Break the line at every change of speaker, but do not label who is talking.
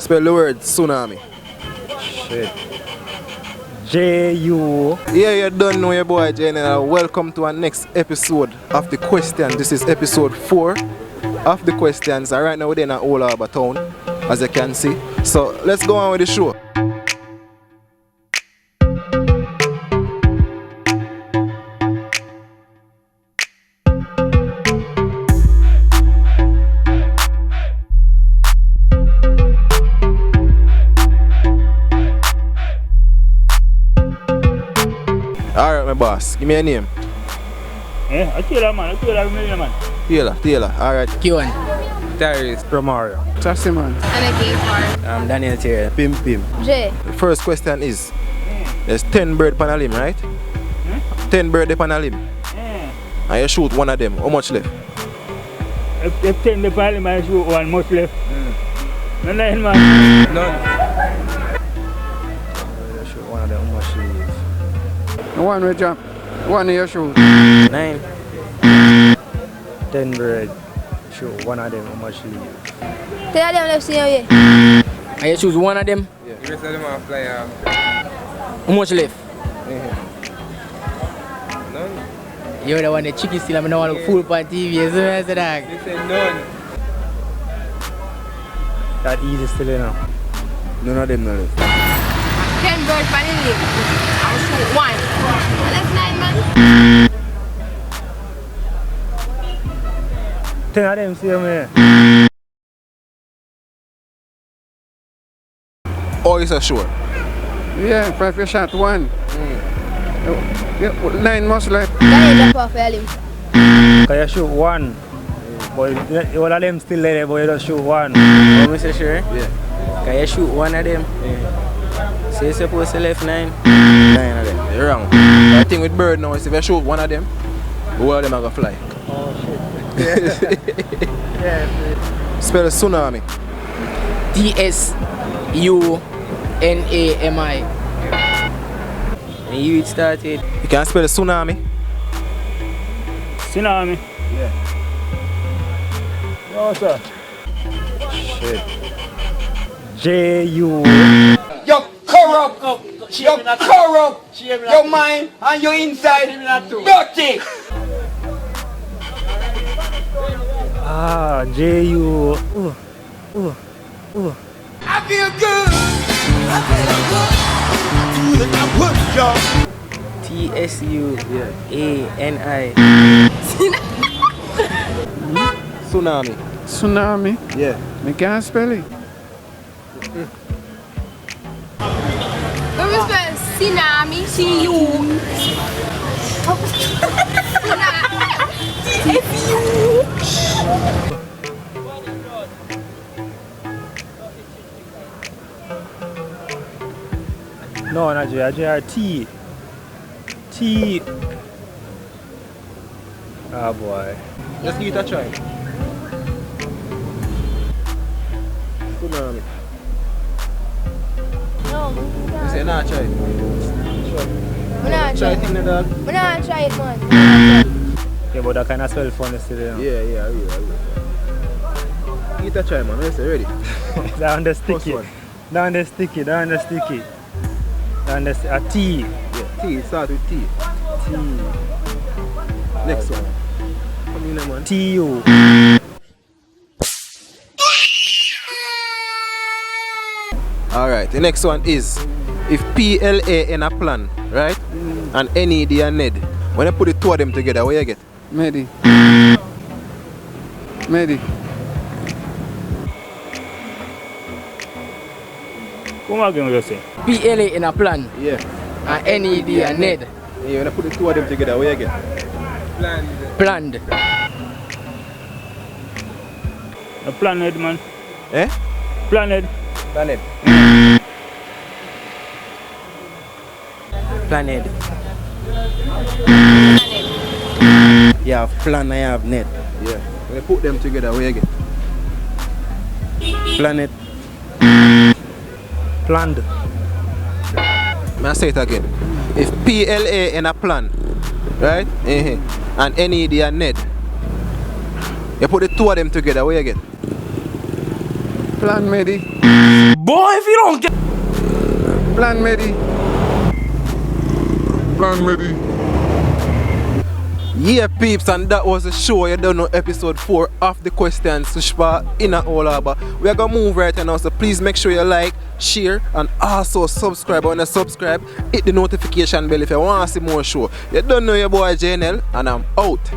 Spell the word tsunami.
Shit. J-U.
Yeah, you don't know your boy Jnel. Welcome to our next episode of The Question. This is episode 4 of The Questions. And right now we're in Old Harbour town, as you can see. So let's go on with the show. Alright, my boss, give me a name.
A Taylor man,
Taylor, alright.
Kiwan.
Darius. Romario.
Chassis man.
I'm Daniel Thierry.
Pim.
J.
The first question is, there's 10 birds on a limb, right? 10 birds on a limb. And you shoot one of them, how much left?
If 10 the limb, I shoot one, much left. None, man. None. I shoot one of them, how much left?
One way jump. One year shoot.
9.
10 bird. Shoot one of them, how much left?
10 of them left same way.
And you choose one of them?
Yeah. The rest of them are fly out.
How much left?
None.
You're the one the chicken still, I don't want to fool on TV, so I said that.
They said none. That easy still enough.
None of them no left.
10 birds per limb. I'll shoot one. Left 9 man.
10 of them same way.
Oh, is that sure?
Yeah, 5 you shot one. 9 must left.
Then you jump off your limb.
Can you shoot one? But all of them still there, but you just shoot one.
Oh, Mr. Sure?
Yeah.
Can you shoot one of them? So you're supposed to left 9?
9 of them. You're wrong. The thing with bird now is if you shoot one of them, all of them are going to fly.
Oh shit. Yeah.
Spell tsunami.
T-S-U-N-A-M-I. And you it started.
You can spell tsunami.
Tsunami.
Yeah.
No sir. Shit. J-U.
You're corrupt. You're corrupt. Your mind and your inside dirty.
Ah, J-U.
I feel good. I feel good. I put y'all.
T-S-U-A-N-I.
Tsunami.
Tsunami.
Yeah.
Me can't spell it.
When we spell tsunami, C-U. F-U.
No, not J, J-R-T. T. Ah boy.
Let's give it a try. Tsunami.
No,
You say nah, try it.
I'm not
Try it
try
in the dog.
it. I'm not try it, man.
Yeah, but that kind of spell fun still, you know.
Yeah, I will. Give it a try, man. Let's say ready.
Down the sticky.
First one.
Down the sticky. A T.
Yeah, T. Start with T.
T.
Next one. Come in, man.
T-U.
Alright, the next one is if PLA in a plan, right? And NED and NED. When you put the two of them together, what you get?
Medi.
Come again, what you say?
P-L-A in a plan.
Yeah.
And N-E-D and Ned.
Yeah, when you put the two of them together, what you get?
Planned.
A planet, man.
Eh?
Planet.
Planet.
Planet. You have plan, I have net.
Yeah. When you put them together, what you get?
Planet.
Planned.
May I say it again? If PLA in a plan, right? And NED and NED, you put the two of them together, what you get?
Plan Medi.
Boy, if you don't get
Plan Medi. Plan Medi.
Yeah, peeps, and that was the show. You don't know episode 4 of the questions to Shpa in all Harbour. We are gonna move right now, so please make sure you like, share, and also subscribe. When you subscribe, hit the notification bell if you want to see more show. You don't know your boy Jnel, and I'm out.